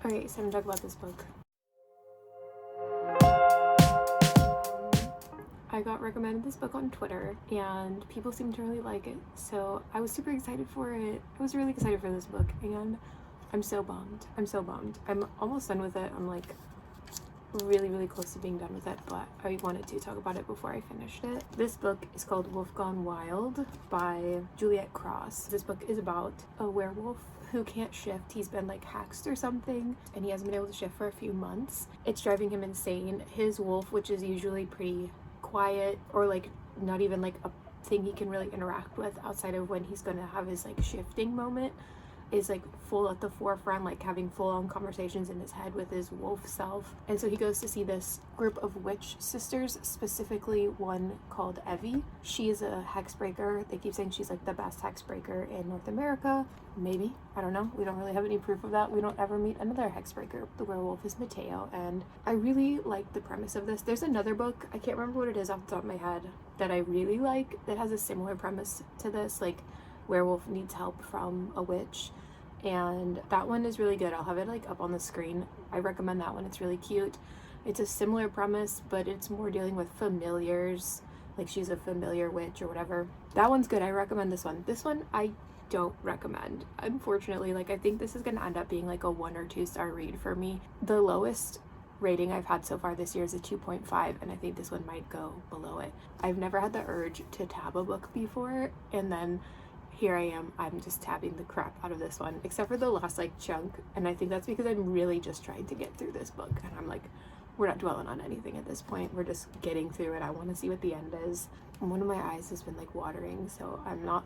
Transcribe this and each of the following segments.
Alright, so I'm gonna talk about this book. I got recommended this book on Twitter and people seemed to really like it, so I was super excited for it. I was really excited for this book and I'm so bummed. I'm almost done with it. I'm like really close to being done with it, but I wanted to talk about it before I finished it. This book is called Gone Wild by Juliet Cross. This book is about a werewolf who can't shift. He's been like hexed or something and he hasn't been able to shift for a few months. It's driving him insane. His wolf, which is usually pretty quiet or like not even like a thing he can really interact with outside of when he's gonna have his like shifting moment, is like full at the forefront, like having full-on conversations in his head with his wolf self. And so he goes to see this group of witch sisters, specifically one called Evie. She is a hex breaker. They keep saying she's like the best hex breaker in North America. Maybe, I don't know. We don't really have any proof of that. We don't ever meet another hex breaker. The werewolf is Mateo, and I really like the premise of this. There's another book, I can't remember what it is off the top of my head, that I really like that has a similar premise to this, like werewolf needs help from a witch, and that one is really good. I'll have it like up on the screen. I recommend that one. It's really cute. It's a similar premise, but it's more dealing with familiars, like she's a familiar witch or whatever. That one's good. I recommend this one. This one I don't recommend, unfortunately. Like I think this is gonna end up being like a 1 or 2 star read for me. The lowest rating I've had so far this year is a 2.5, and I think this one might go below it. I've never had the urge to tab a book before, and then here I am, I'm just tabbing the crap out of this one, except for the last like chunk, and I think that's because I'm really just trying to get through this book, and I'm like, we're not dwelling on anything at this point, we're just getting through it. I want to see what the end is, and one of my eyes has been like watering, so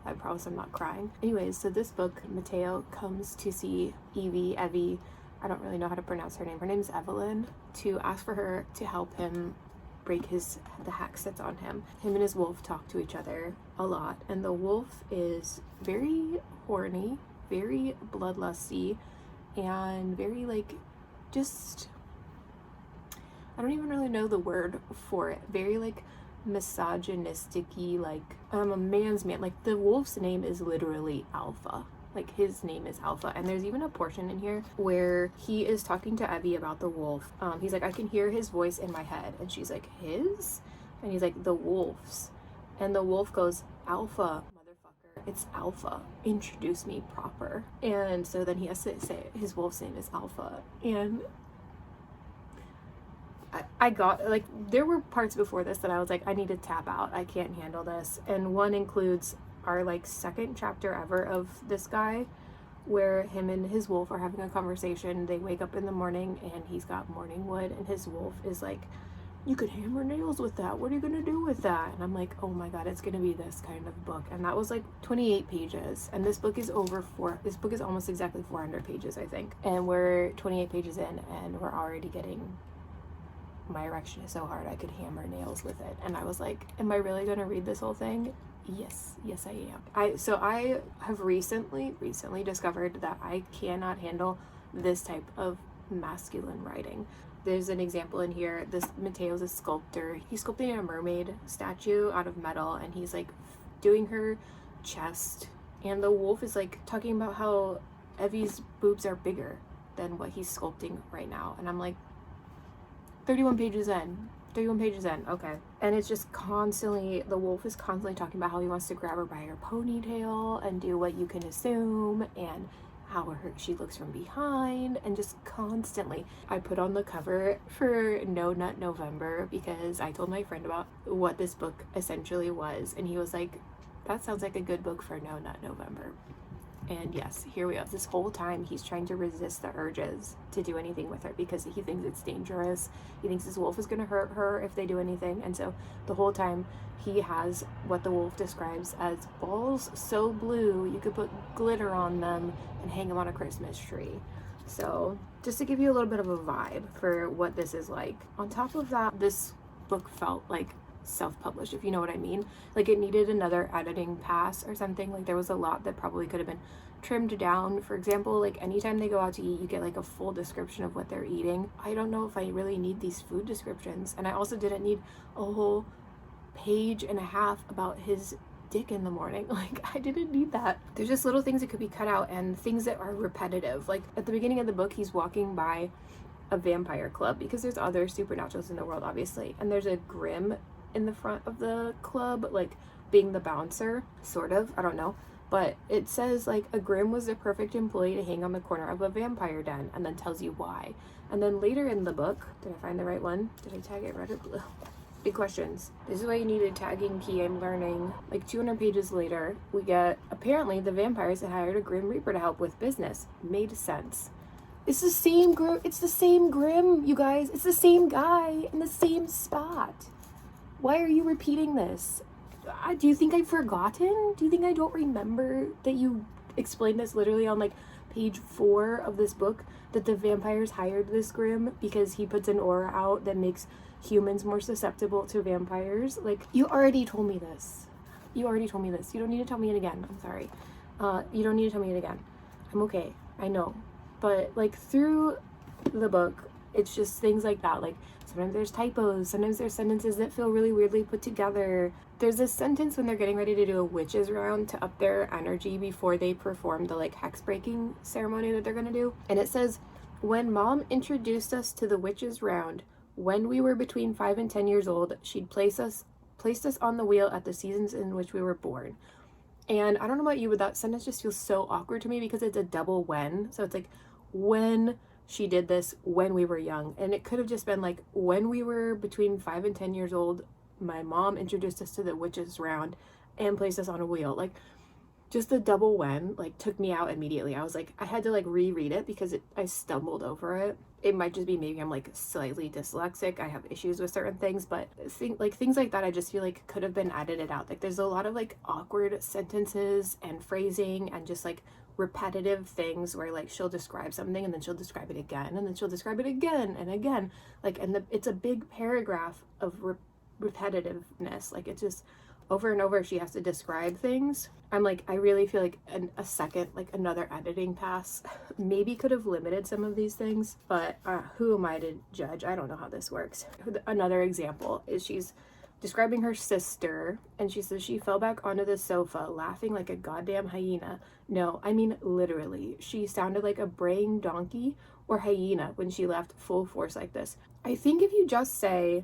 I promise I'm not crying. Anyways, so this book, Mateo comes to see Evie, I don't really know how to pronounce her name. Her name's Evelyn, to ask for her to help him break the hex that's on him. Him and his wolf talk to each other a lot, and the wolf is very horny, very bloodlusty, and very like just, I don't even really know the word for it, very like misogynistic-y, like a man's man. Like the wolf's name is literally Alpha. Like his name is Alpha, and there's even a portion in here where he is talking to Evie about the wolf. He's like, I can hear his voice in my head, and she's like, his? And he's like, the wolf's. And the wolf goes, Alpha, motherfucker, it's Alpha, introduce me proper. And so then he has to say his wolf's name is Alpha, and I got, like, there were parts before this that I was like, I need to tap out, I can't handle this. And one includes our like second chapter ever of this guy, where him and his wolf are having a conversation. They wake up in the morning and he's got morning wood, and his wolf is like, you could hammer nails with that, what are you gonna do with that? And I'm like, oh my god, it's gonna be this kind of book. And that was like 28 pages, and this book is this book is almost exactly 400 pages, I think, and we're 28 pages in and we're already getting, my erection is so hard I could hammer nails with it. And I was like, am I really gonna read this whole thing? Yes I am. So I have recently discovered that I cannot handle this type of masculine writing. There's an example in here. This Mateo's a sculptor. He's sculpting a mermaid statue out of metal, and he's like doing her chest, and the wolf is like talking about how Evie's boobs are bigger than what he's sculpting right now. And I'm like, 31 pages in, okay. And it's just constantly, the wolf is constantly talking about how he wants to grab her by her ponytail and do what you can assume, and how she looks from behind, and just constantly. I put on the cover for No Nut November because I told my friend about what this book essentially was, and he was like, that sounds like a good book for No Nut November. And yes, here we are. This whole time he's trying to resist the urges to do anything with her because he thinks it's dangerous. He thinks his wolf is going to hurt her if they do anything. And so the whole time he has what the wolf describes as balls so blue you could put glitter on them and hang them on a Christmas tree. So just to give you a little bit of a vibe for what this is like. On top of that, this book felt like self-published, if you know what I mean. Like it needed another editing pass or something. Like there was a lot that probably could have been trimmed down. For example, like anytime they go out to eat, you get like a full description of what they're eating. I don't know if I really need these food descriptions. And I also didn't need a whole page and a half about his dick in the morning. Like, I didn't need that. There's just little things that could be cut out and things that are repetitive. Like, at the beginning of the book, he's walking by a vampire club because there's other supernaturals in the world, obviously. And there's a Grimm in the front of the club, like, being the bouncer, sort of. I don't know. But it says, like, a Grimm was the perfect employee to hang on the corner of a vampire den, and then tells you why. And then later in the book, did I find the right one? Did I tag it red or blue? Big questions. This is why you need a tagging key, I'm learning. Like 200 pages later, we get, apparently the vampires had hired a Grim Reaper to help with business. Made sense. It's the same Grimm, you guys. It's the same guy in the same spot. Why are you repeating this? Do you think I've forgotten? Do you think I don't remember that you explained this literally on like page 4 of this book, that the vampires hired this Grimm because he puts an aura out that makes humans more susceptible to vampires? Like, you already told me this. You already told me this. You don't need to tell me it again. I'm sorry. You don't need to tell me it again. I'm okay. I know. But like through the book, it's just things like that. Like, sometimes there's typos, sometimes there's sentences that feel really weirdly put together. There's this sentence when they're getting ready to do a witches round to up their energy before they perform the like hex breaking ceremony that they're gonna do. And it says, when Mom introduced us to the witches round, when we were between 5 and 10 years old, she'd placed us on the wheel at the seasons in which we were born. And I don't know about you, but that sentence just feels so awkward to me because it's a double when. So it's like, when she did this when we were young. And it could have just been like, when we were between 5 and 10 years old, my mom introduced us to the witches round and placed us on a wheel. Like, just the double when, like, took me out immediately. I was like, I had to like reread it because I stumbled over it. It might just be maybe I'm like slightly dyslexic. I have issues with certain things, but things like that I just feel like could have been edited out. Like, there's a lot of like awkward sentences and phrasing and just like repetitive things where like she'll describe something and then she'll describe it again and then she'll describe it again and again. Like, and it's a big paragraph of repetitiveness. Like, it's just over and over she has to describe things. I'm like, I really feel like a second, like another editing pass maybe could have limited some of these things, but who am I to judge? I don't know how this works. Another example is she's describing her sister, and she says she fell back onto the sofa laughing like a goddamn hyena. No, I mean literally. She sounded like a braying donkey or hyena when she laughed full force like this. I think if you just say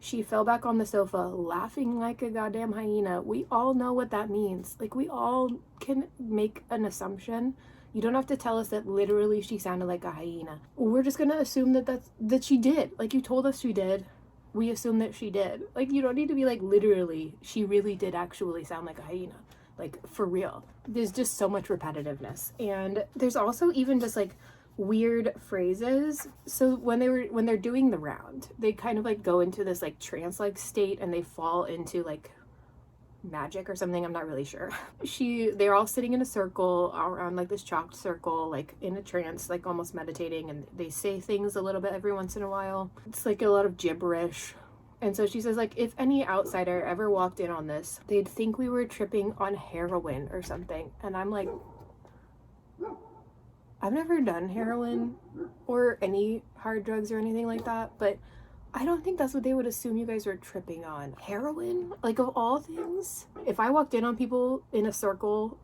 she fell back on the sofa laughing like a goddamn hyena, we all know what that means. Like, we all can make an assumption. You don't have to tell us that literally she sounded like a hyena. We're just gonna assume that she did. Like, you told us she did. We assume that she did. Like, you don't need to be like, literally, she really did actually sound like a hyena. Like, for real. There's just so much repetitiveness. And there's also even just like weird phrases. So when they're doing the round, they kind of like go into this like trance-like state and they fall into like magic or something. I'm not really sure. They're all sitting in a circle around like this chalked circle, like in a trance, like almost meditating, and they say things a little bit every once in a while. It's like a lot of gibberish. And so she says, like, if any outsider ever walked in on this, they'd think we were tripping on heroin or something. And I'm like, I've never done heroin or any hard drugs or anything like that, but I don't think that's what they would assume you guys are tripping on. Heroin? Like, of all things? If I walked in on people in a circle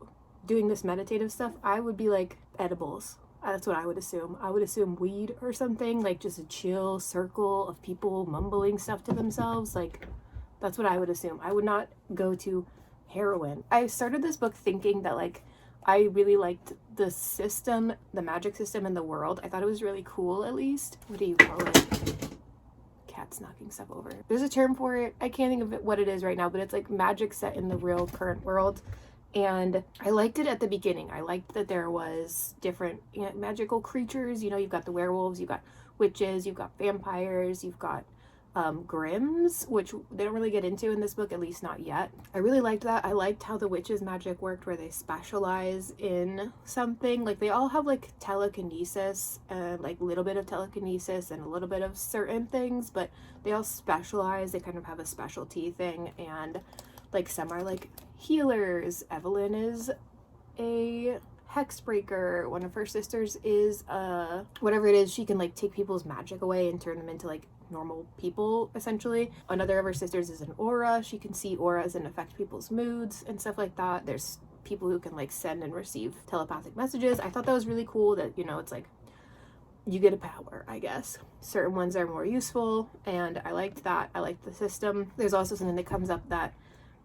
doing this meditative stuff, I would be like, edibles. That's what I would assume. I would assume weed or something, like just a chill circle of people mumbling stuff to themselves. Like, that's what I would assume. I would not go to heroin. I started this book thinking that, like, I really liked the system, the magic system in the world. I thought it was really cool, at least. What do you call it? Cats knocking stuff over. There's a term for it. I can't think of what it is right now, but it's like magic set in the real current world. And I liked it at the beginning. I liked that there was different magical creatures. You know, you've got the werewolves, you've got witches, you've got vampires, you've got Grimms, which they don't really get into in this book, at least not yet. I really liked that. I liked how the witches' magic worked, where they specialize in something. Like, they all have like telekinesis and like a little bit of telekinesis and a little bit of certain things, but they all specialize. They kind of have a specialty thing, and like some are like healers. Evelyn is a hexbreaker. One of her sisters is whatever it is, she can like take people's magic away and turn them into like normal people, essentially. Another of her sisters is an aura. She can see auras and affect people's moods and stuff like that. There's people who can like send and receive telepathic messages. I thought that was really cool that, you know, it's like you get a power, I guess. Certain ones are more useful, and I liked that. I liked the system. There's also something that comes up that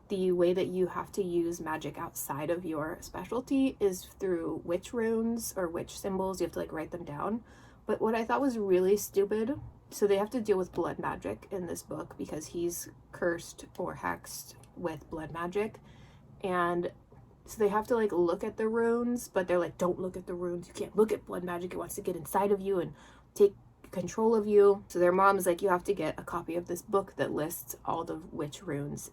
the way that you have to use magic outside of your specialty is through witch runes or witch symbols. You have to like write them down. But what I thought was really stupid, so they have to deal with blood magic in this book because he's cursed or hexed with blood magic, and so they have to like look at the runes, but they're like, don't look at the runes, you can't look at blood magic, it wants to get inside of you and take control of you. So their mom is like, you have to get a copy of this book that lists all the witch runes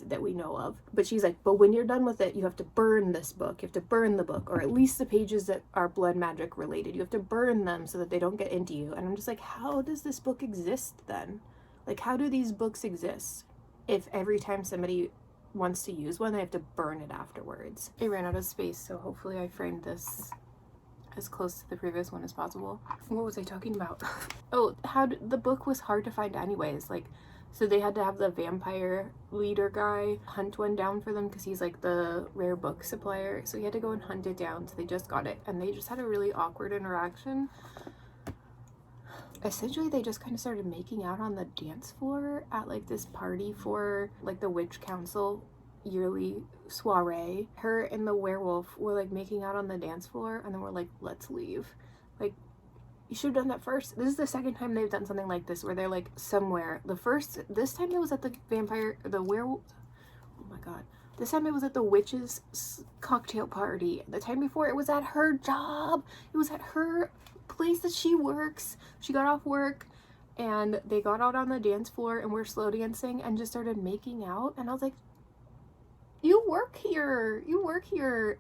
that we know of. But she's like, but when you're done with it, you have to burn this book, you have to burn the book, or at least the pages that are blood magic related, you have to burn them so that they don't get into you. And I'm just like, how does this book exist then? Like, how do these books exist if every time somebody wants to use one, they have to burn it afterwards? I ran out of space, so hopefully I framed this as close to the previous one as possible. What was I talking about? Oh, the book was hard to find anyways. Like, so they had to have the vampire leader guy hunt one down for them because he's like the rare book supplier. So he had to go and hunt it down. So they just got it, and they just had a really awkward interaction. Essentially, they just kind of started making out on the dance floor at like this party for like the witch council yearly soiree. Her and the werewolf were like making out on the dance floor, and then we're like, let's leave. Like, you should have done that first. This is the second time they've done something like this where they're like somewhere. This time it was at the werewolf, oh my god. This time it was at the witch's cocktail party. The time before it was at her job. It was at her place that she works. She got off work and they got out on the dance floor and were slow dancing and just started making out. And I was like, you work here,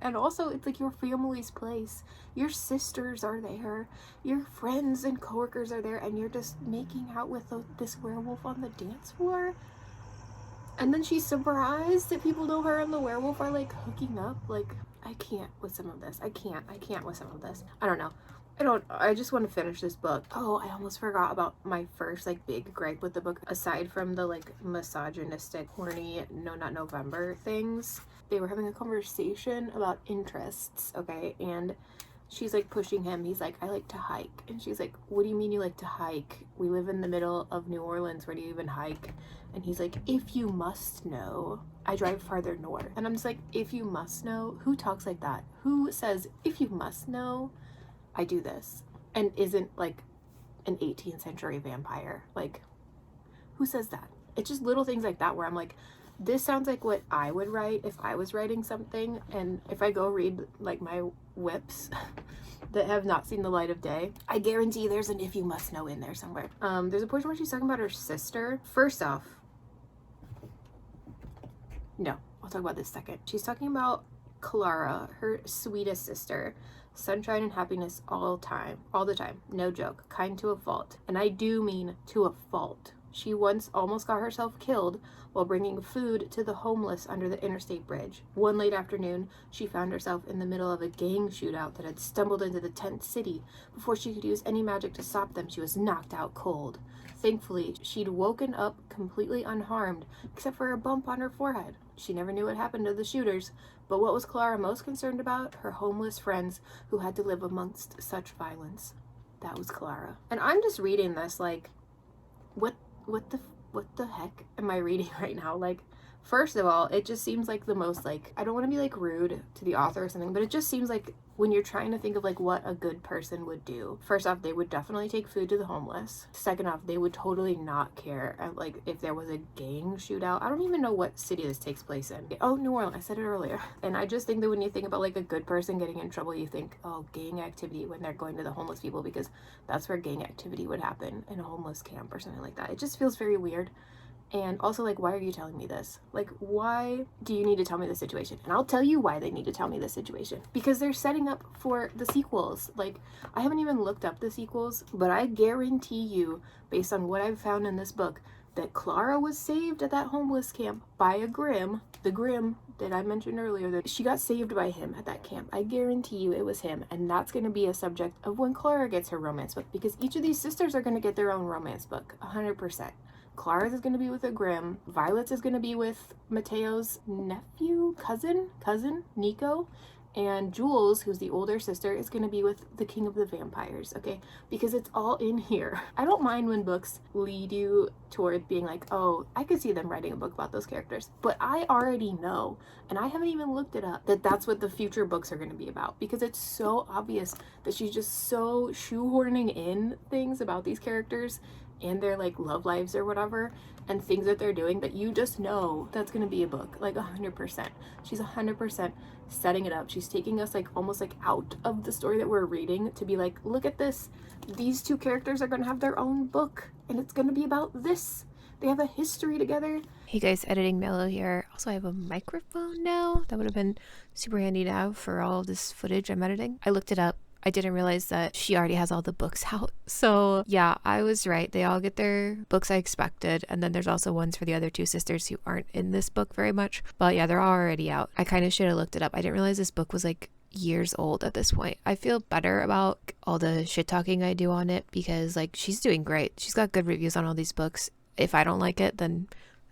and also it's like your family's place, your sisters are there, your friends and coworkers are there, and you're just making out with this werewolf on the dance floor. And then she's surprised that people know her and the werewolf are like hooking up. Like, I can't with some of this. I can't with some of this. I don't know. I just want to finish this book. Oh, I almost forgot about my first like big gripe with the book, aside from the like misogynistic, horny, no, not November things. They were having a conversation about interests, okay? And she's like pushing him. He's like, I like to hike. And she's like, what do you mean you like to hike? We live in the middle of New Orleans. Where do you even hike? And he's like, if you must know, I drive farther north. And I'm just like, if you must know? Who talks like that? Who says, if you must know, I do this, and isn't like an 18th century vampire? Like, who says that? It's just little things like that where I'm like, this sounds like what I would write if I was writing something. And if I go read like my whips that have not seen the light of day, I guarantee there's an if you must know in there somewhere. There's a portion where she's talking about her sister. First off, no, I'll talk about this second. She's talking about Clara, her sweetest sister. Sunshine and happiness all the time, no joke, kind to a fault. And I do mean to a fault. She once almost got herself killed while bringing food to the homeless under the interstate bridge. One late afternoon, she found herself in the middle of a gang shootout that had stumbled into the tent city. Before she could use any magic to stop them, she was knocked out cold. Thankfully, she'd woken up completely unharmed, except for a bump on her forehead. She never knew what happened to the shooters, but what was Clara most concerned about? Her homeless friends who had to live amongst such violence. That was Clara. And I'm just reading this like, what the heck am I reading right now? Like, first of all, it just seems like the most like, I don't want to be like rude to the author or something, but it just seems like when you're trying to think of like what a good person would do, first off, they would definitely take food to the homeless. Second off, they would totally not care like if there was a gang shootout. I don't even know what city this takes place in. Oh, New Orleans, I said it earlier. And I just think that when you think about like a good person getting in trouble, you think, oh, gang activity when they're going to the homeless people, because that's where gang activity would happen, in a homeless camp or something like that. It just feels very weird. And also, like, why are you telling me this? Like, why do you need to tell me the situation? And I'll tell you why they need to tell me the situation. Because they're setting up for the sequels. Like, I haven't even looked up the sequels, but I guarantee you, based on what I've found in this book, that Clara was saved at that homeless camp by a Grimm, the Grimm that I mentioned earlier, that she got saved by him at that camp. I guarantee you it was him, and that's going to be a subject of when Clara gets her romance book, because each of these sisters are going to get their own romance book, 100%. Clara's is going to be with a Grimm, Violet's is going to be with Mateo's nephew, cousin, Nico, and Jules, who's the older sister, is going to be with the King of the Vampires, okay? Because it's all in here. I don't mind when books lead you toward being like, oh, I could see them writing a book about those characters. But I already know, and I haven't even looked it up, that that's what the future books are going to be about. Because it's so obvious that she's just so shoehorning in things about these characters and their like love lives or whatever, and things that they're doing, that you just know that's going to be a book, like 100%. She's 100% setting it up. She's taking us like almost like out of the story that we're reading to be like, look at this, these two characters are going to have their own book, and it's going to be about this. They have a history together. Hey guys, editing Meowlo here. Also, I have a microphone now. That would have been super handy to have for all of this footage I'm editing. I looked it up. I didn't realize that she already has all the books out. So yeah, I was right. They all get their books I expected. And then there's also ones for the other two sisters who aren't in this book very much. But yeah, they're already out. I kind of should have looked it up. I didn't realize this book was like years old at this point. I feel better about all the shit talking I do on it because like she's doing great. She's got good reviews on all these books. If I don't like it, then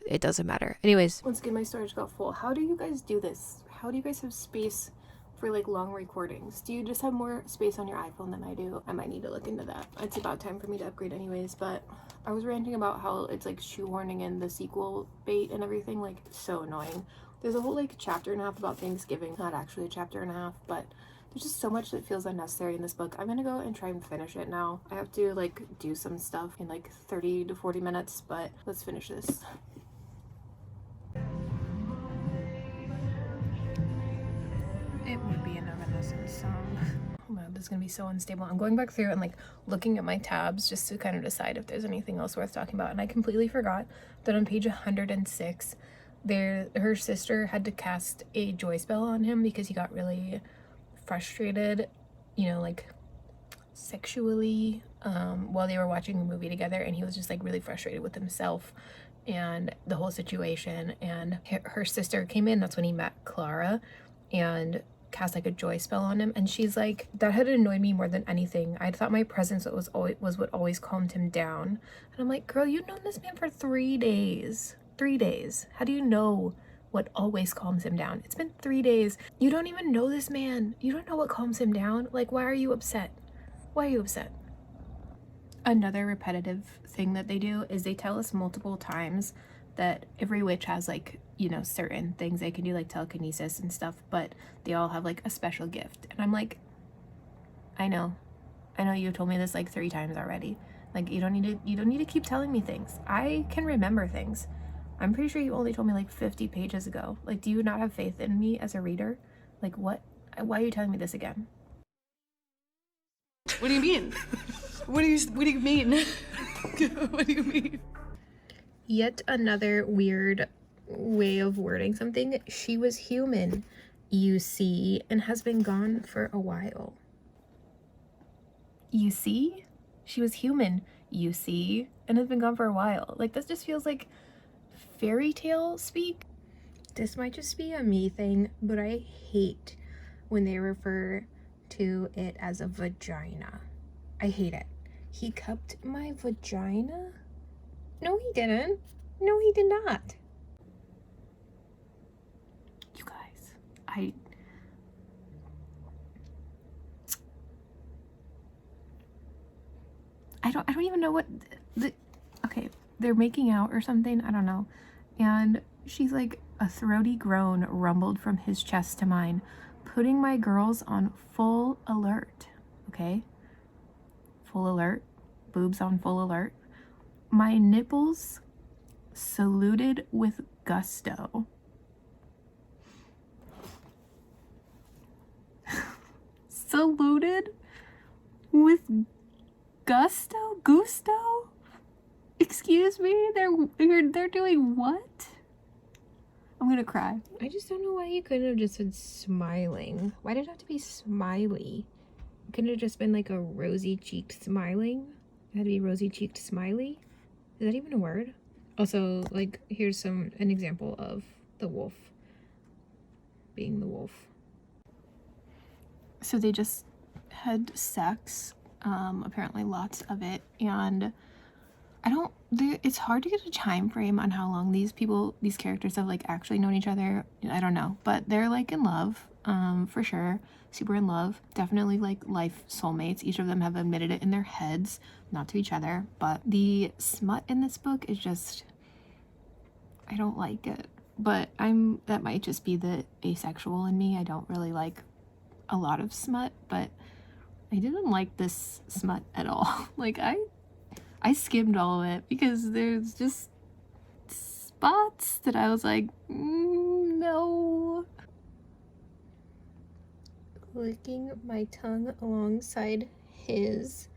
it doesn't matter. Anyways. Once again, my storage got full. How do you guys do this? How do you guys have space for like long recordings? Do you just have more space on your iPhone than I do? I might need to look into that. It's about time for me to upgrade anyways, but I was ranting about how it's like shoehorning in the sequel bait and everything, like so annoying. There's a whole like chapter and a half about Thanksgiving, not actually a chapter and a half, but there's just so much that feels unnecessary in this book. I'm gonna go and try and finish it now. I have to like do some stuff in like 30 to 40 minutes, but let's finish this. It would be an Evanescence song. Oh man, this is gonna be so unstable. I'm going back through and like looking at my tabs just to kind of decide if there's anything else worth talking about. And I completely forgot that on page 106, her sister had to cast a joy spell on him because he got really frustrated, you know, like sexually, while they were watching a movie together, and he was just like really frustrated with himself and the whole situation. And her sister came in, that's when he met Clara, and cast like a joy spell on him, and she's like, that had annoyed me more than anything. I thought my presence was what always calmed him down. And I'm like, girl, you've known this man for 3 days. 3 days. How do you know what always calms him down? It's been 3 days. You don't even know this man. You don't know what calms him down. Like, why are you upset? Why are you upset? Another repetitive thing that they do is they tell us multiple times that every witch has like, you know, certain things they can do, like telekinesis and stuff, but they all have like a special gift. And I'm like, I know you told me this like 3 times already. Like, you don't need to keep telling me things. I can remember things. I'm pretty sure you only told me like 50 pages ago. Like, do you not have faith in me as a reader? Like, what? Why are you telling me this again? What do you mean? What do you mean? What do you mean? Yet another weird way of wording something. She was human, you see, and has been gone for a while. You see? She was human, you see, and has been gone for a while. Like, this just feels like fairy tale speak. This might just be a me thing, but I hate when they refer to it as a vagina. I hate it. He cupped my vagina? No, he didn't. No, he did not. You guys, I don't even know what okay, they're making out or something, I don't know. And she's like, a throaty groan rumbled from his chest to mine, putting my girls on full alert. Okay? Full alert. Boobs on full alert. My nipples saluted with gusto. Saluted with gusto? Gusto? Excuse me? They're doing what? I'm gonna cry. I just don't know why you couldn't have just said smiling. Why did it have to be smiley? It couldn't have just been like a rosy-cheeked smiling? It had to be rosy-cheeked smiley? Is that even a word? Also, like, here's an example of the wolf being the wolf. So they just had sex, apparently lots of it, and it's hard to get a time frame on how long these characters have like actually known each other. I don't know, but they're like in love, for sure, super in love, definitely like life soulmates. Each of them have admitted it in their heads, not to each other, but the smut in this book is just, I don't like it. But that might just be the asexual in me. I don't really like a lot of smut, but I didn't like this smut at all. Like, I skimmed all of it because there's just spots that I was like, no. Licking my tongue alongside his.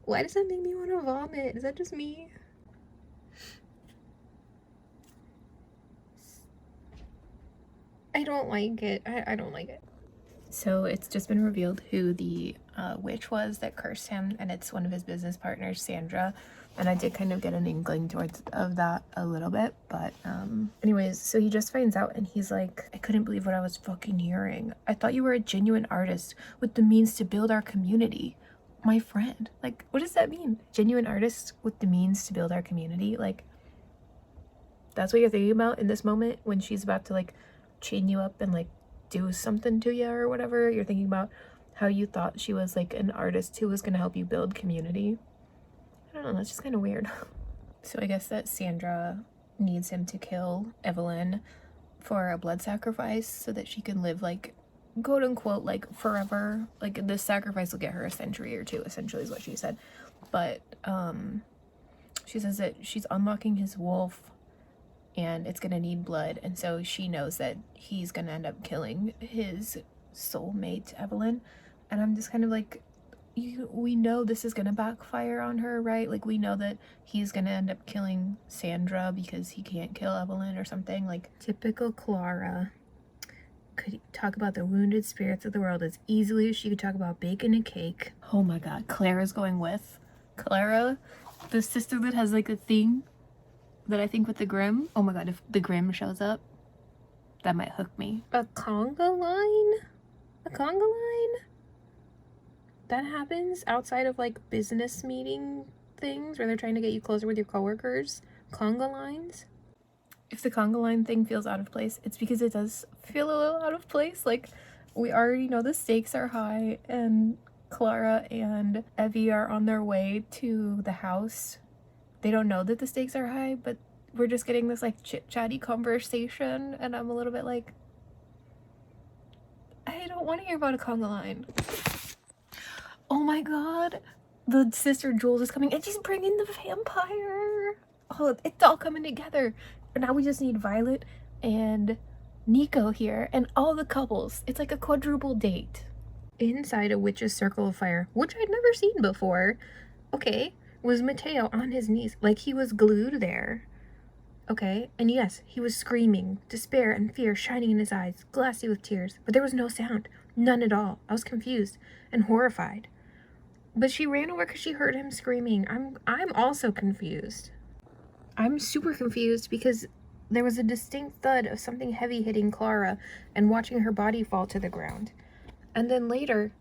Why does that make me want to vomit? Is that just me? I don't like it. I don't like it. So it's just been revealed who the witch was that cursed him, and it's one of his business partners, Sandra. And I did kind of get an inkling of that a little bit, but anyways, so he just finds out and he's like, I couldn't believe what I was fucking hearing. I thought you were a genuine artist with the means to build our community. My friend. Like, what does that mean? Genuine artist with the means to build our community? Like, that's what you're thinking about in this moment when she's about to like chain you up and like do something to you or whatever. You're thinking about how you thought she was like an artist who was going to help you build community. I don't know, that's just kind of weird. So I guess that Sandra needs him to kill Evelyn for a blood sacrifice so that she can live like, quote unquote, like forever. Like, this sacrifice will get her a century or two, essentially, is what she said. But she says that she's unlocking his wolf and it's gonna need blood, and so she knows that he's gonna end up killing his soulmate Evelyn. And I'm just kind of like, we know this is gonna backfire on her, right? Like, we know that he's gonna end up killing Sandra because he can't kill Evelyn or something. Like, typical Clara. Could talk about the wounded spirits of the world as easily as she could talk about baking a cake. Oh my god, Clara's going with Clara, the sister that has like a thing that I think with the Grimm. Oh my god, if the Grimm shows up, that might hook me. A conga line? A conga line? That happens outside of like business meeting things where they're trying to get you closer with your coworkers. Conga lines? If the conga line thing feels out of place, it's because it does feel a little out of place. Like, we already know the stakes are high and Clara and Evie are on their way to the house. They don't know that the stakes are high, but we're just getting this like chit-chatty conversation, and I'm a little bit like, I don't want to hear about a conga line. Oh my god, the sister Jules is coming and she's bringing the vampire. Oh, it's all coming together. Now we just need Violet and Nico here and all the couples. It's like a quadruple date. Inside a witch's circle of fire, which I'd never seen before. Okay. Was Mateo on his knees, like he was glued there. Okay, and yes, he was screaming, despair and fear shining in his eyes, glassy with tears, but there was no sound, none at all. I was confused and horrified. But she ran over because she heard him screaming. I'm also confused. I'm super confused because there was a distinct thud of something heavy hitting Clara and watching her body fall to the ground. And then later,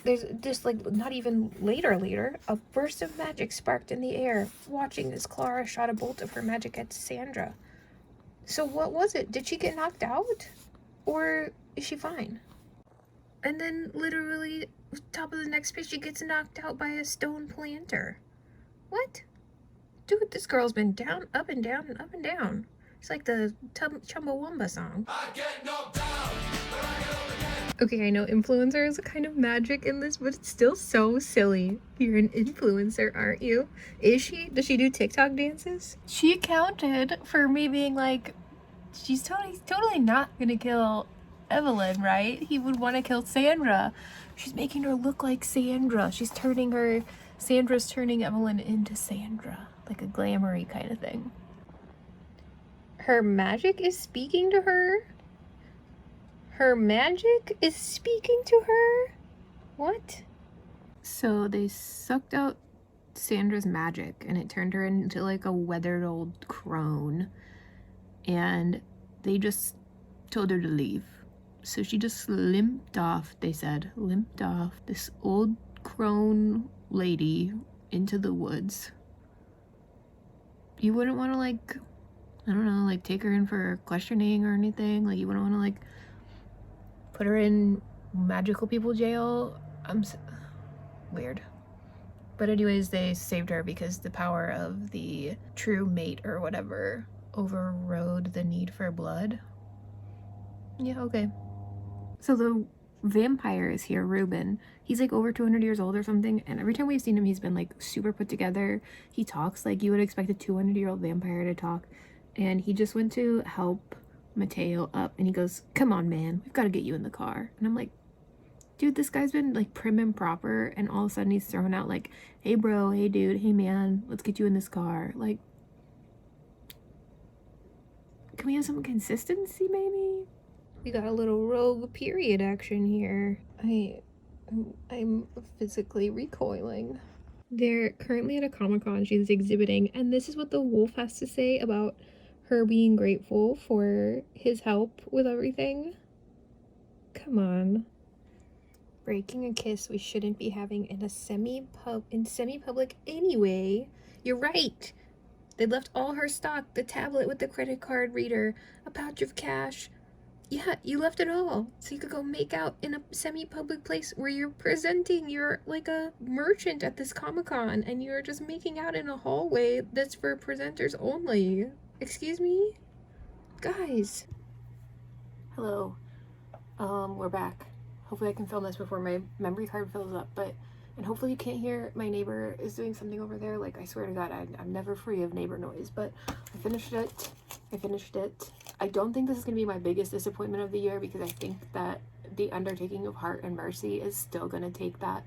there's just like, not even later, a burst of magic sparked in the air, watching as Clara shot a bolt of her magic at Sandra. So what was it? Did she get knocked out? Or is she fine? And then literally, top of the next page, she gets knocked out by a stone planter. What? Dude, this girl's been down, up and down, and up and down. It's like the Chumbawamba song. I get knocked down, but I get up again. Okay, I know influencer is a kind of magic in this, but it's still so silly. You're an influencer, aren't you? Is she? Does she do TikTok dances? She accounted for me being like, she's totally not gonna kill Evelyn, right? He would want to kill Sandra. She's making her look like Sandra. Sandra's turning Evelyn into Sandra. Like a glamoury kind of thing. Her magic is speaking to her? Her magic is speaking to her? What? So they sucked out Sandra's magic, and it turned her into like a weathered old crone, and they just told her to leave. So she just limped off, they said, limped off this old crone lady into the woods. You wouldn't want to, like, I don't know, like take her in for questioning or anything? Like, you wouldn't want to, like, put her in magical people jail? Weird. But anyways, they saved her because the power of the true mate or whatever overrode the need for blood. Yeah, okay. So the vampire is here, Ruben. He's like over 200 years old or something, and every time we've seen him, he's been like super put together. He talks like you would expect a 200-year-old vampire to talk, and he just went to help Mateo up, and he goes, "Come on, man, we've got to get you in the car." And I'm like, dude, this guy's been like prim and proper, and all of a sudden he's throwing out like, "Hey bro, hey dude, hey man, let's get you in this car." Like, can we have some consistency maybe? We got a little rogue period action here. I'm physically recoiling. They're currently at a Comic-Con she's exhibiting, and this is what the wolf has to say about her being grateful for his help with everything. Come on. Breaking a kiss we shouldn't be having in a semi-public anyway. You're right. They left all her stock, the tablet with the credit card reader, a pouch of cash. Yeah, you left it all so you could go make out in a semi-public place where you're presenting. You're like a merchant at this Comic-Con, and you're just making out in a hallway that's for presenters only. Excuse me? Guys. Hello. We're back. Hopefully I can film this before my memory card fills up, and hopefully you can't hear my neighbor is doing something over there. Like, I swear to God, I'm never free of neighbor noise, but I finished it. I don't think this is going to be my biggest disappointment of the year, because I think that The Undertaking of Heart and Mercy is still going to take that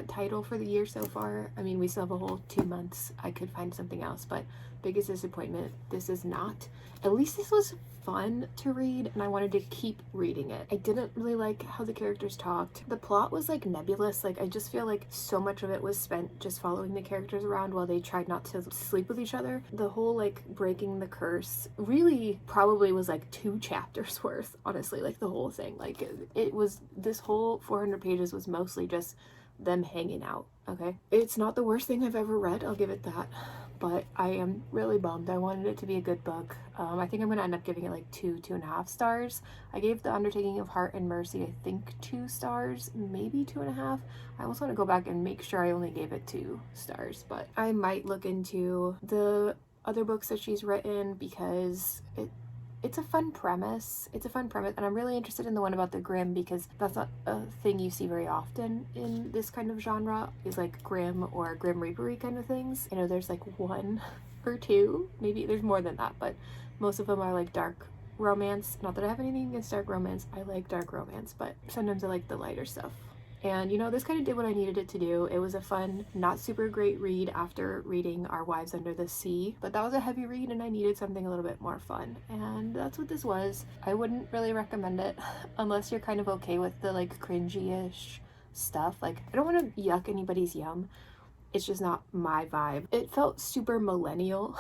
title for the year so far. I mean, we still have a whole 2 months. I could find something else, but biggest disappointment, this is not. At least this was fun to read, and I wanted to keep reading it. I didn't really like how the characters talked. The plot was like nebulous. Like, I just feel like so much of it was spent just following the characters around while they tried not to sleep with each other. The whole like breaking the curse really probably was like 2 chapters worth, honestly. Like, the whole thing, like, it was, this whole 400 pages was mostly just them hanging out. Okay, it's not the worst thing I've ever read, I'll give it that, but I am really bummed. I wanted it to be a good book. I think I'm gonna end up giving it like 2.5 stars. I gave The Undertaking of Heart and Mercy, I think, 2 stars, maybe 2.5. I almost want to go back and make sure I only gave it 2 stars, but I might look into the other books that she's written, because it's a fun premise. And I'm really interested in the one about the Grimm, because that's not a thing you see very often in this kind of genre, is like Grimm or Grim Reapery kind of things. You know, there's like 1 or 2, maybe there's more than that, but most of them are like dark romance. Not that I have anything against dark romance, I like dark romance, but sometimes I like the lighter stuff. And, you know, this kind of did what I needed it to do. It was a fun, not super great read after reading Our Wives Under the Sea, but that was a heavy read, and I needed something a little bit more fun, and that's what this was. I wouldn't really recommend it unless you're kind of okay with the like cringy-ish stuff. Like, I don't want to yuck anybody's yum. It's just not my vibe. It felt super millennial.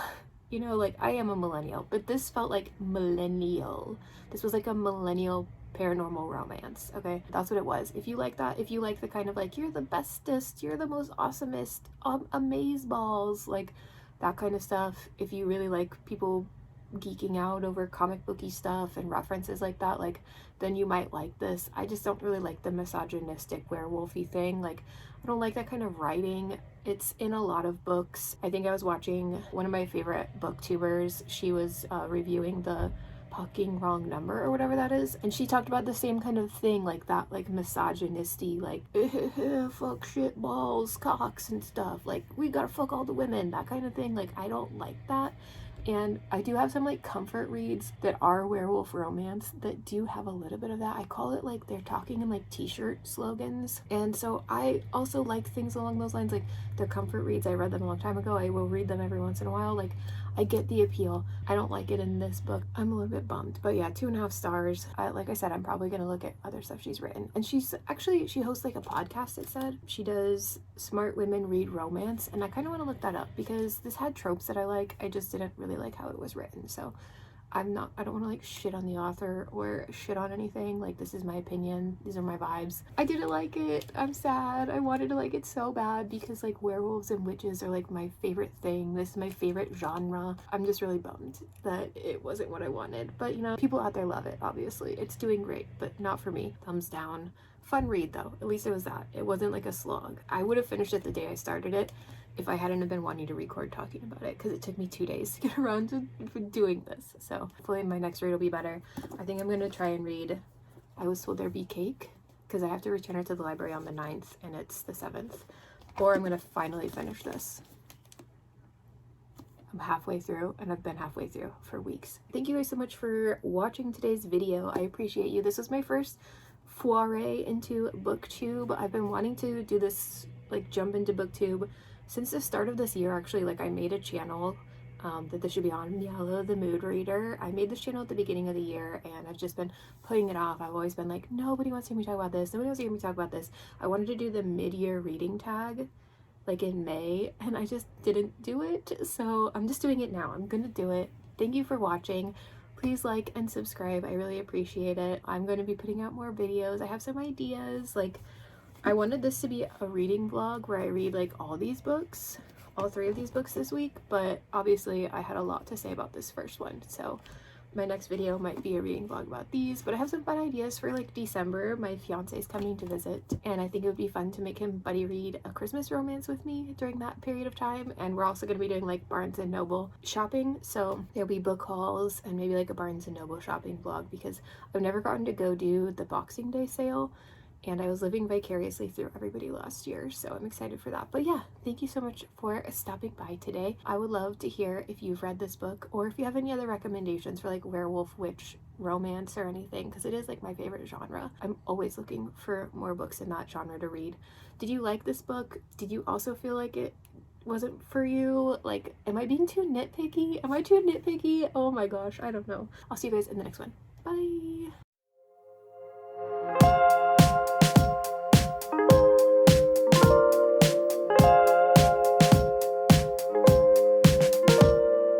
You know, like, I am a millennial, but this felt like millennial. This was like a millennial paranormal romance. Okay, that's what it was. If you like that, if you like the kind of like, you're the bestest, you're the most awesomest, amazeballs, like that kind of stuff, if you really like people geeking out over comic booky stuff and references like that, like, then you might like this. I just don't really like the misogynistic werewolfy thing. Like, I don't like that kind of writing. It's in a lot of books. I think I was watching one of my favorite booktubers. She was reviewing the Fucking Wrong Number or whatever that is, and she talked about the same kind of thing, like that, like misogynisty, like fuck, shit, balls, cocks and stuff, like we gotta fuck all the women, that kind of thing. Like, I don't like that. And I do have some like comfort reads that are werewolf romance that do have a little bit of that. I call it like they're talking in like t-shirt slogans, and so I also like things along those lines. Like, they're comfort reads. I read them a long time ago. I will read them every once in a while. Like, I get the appeal. I don't like it in this book. I'm a little bit bummed. But yeah, 2.5 stars. Like I said, I'm probably gonna look at other stuff she's written. And she hosts like a podcast, it said. She does Smart Women Read Romance, and I kind of want to look that up because this had tropes that I like. I just didn't really like how it was written. So I don't want to like shit on the author or shit on anything. Like, this is my opinion. These are my vibes. I didn't like it. I'm sad. I wanted to like it so bad because like werewolves and witches are like my favorite thing. This is my favorite genre. I'm just really bummed that it wasn't what I wanted. But you know, people out there love it, obviously. It's doing great, but not for me. Thumbs down. Fun read though. At least it was that. It wasn't like a slog. I would have finished it the day I started it if I hadn't have been wanting to record talking about it, because it took me 2 days to get around to doing this. So hopefully my next read will be better. I think I'm gonna try and read I Was Told There'd Be Cake, because I have to return it to the library on the 9th and it's the 7th. Or I'm gonna finally finish this. I'm halfway through, and I've been halfway through for weeks. Thank you guys so much for watching today's video. I appreciate you. This was my first foray into booktube. I've been wanting to do this, like jump into booktube since the start of this year. Actually, like I made a channel that this should be on, Meowlo the Mood Reader. I made this channel at the beginning of the year and I've just been putting it off. I've always been like, nobody wants to hear me talk about this, nobody wants to hear me talk about this. I wanted to do the mid-year reading tag like in May and I just didn't do it, so I'm just doing it now. I'm gonna do it. Thank you for watching. Please like and subscribe. I really appreciate it. I'm going to be putting out more videos. I have some ideas. Like, I wanted this to be a reading vlog where I read like all these books, all 3 of these books this week, but obviously I had a lot to say about this first one, so my next video might be a reading vlog about these. But I have some fun ideas for like December. My fiance is coming to visit and I think it would be fun to make him buddy read A Christmas Romance with me during that period of time. And we're also going to be doing like Barnes and Noble shopping, so there'll be book hauls and maybe like a Barnes and Noble shopping vlog, because I've never gotten to go do the Boxing Day sale and I was living vicariously through everybody last year, so I'm excited for that. But yeah, thank you so much for stopping by today. I would love to hear if you've read this book or if you have any other recommendations for like werewolf, witch, romance or anything, because it is like my favorite genre. I'm always looking for more books in that genre to read. Did you like this book? Did you also feel like it wasn't for you? Like, am I being too nitpicky? Am I too nitpicky? Oh my gosh, I don't know. I'll see you guys in the next one. Bye!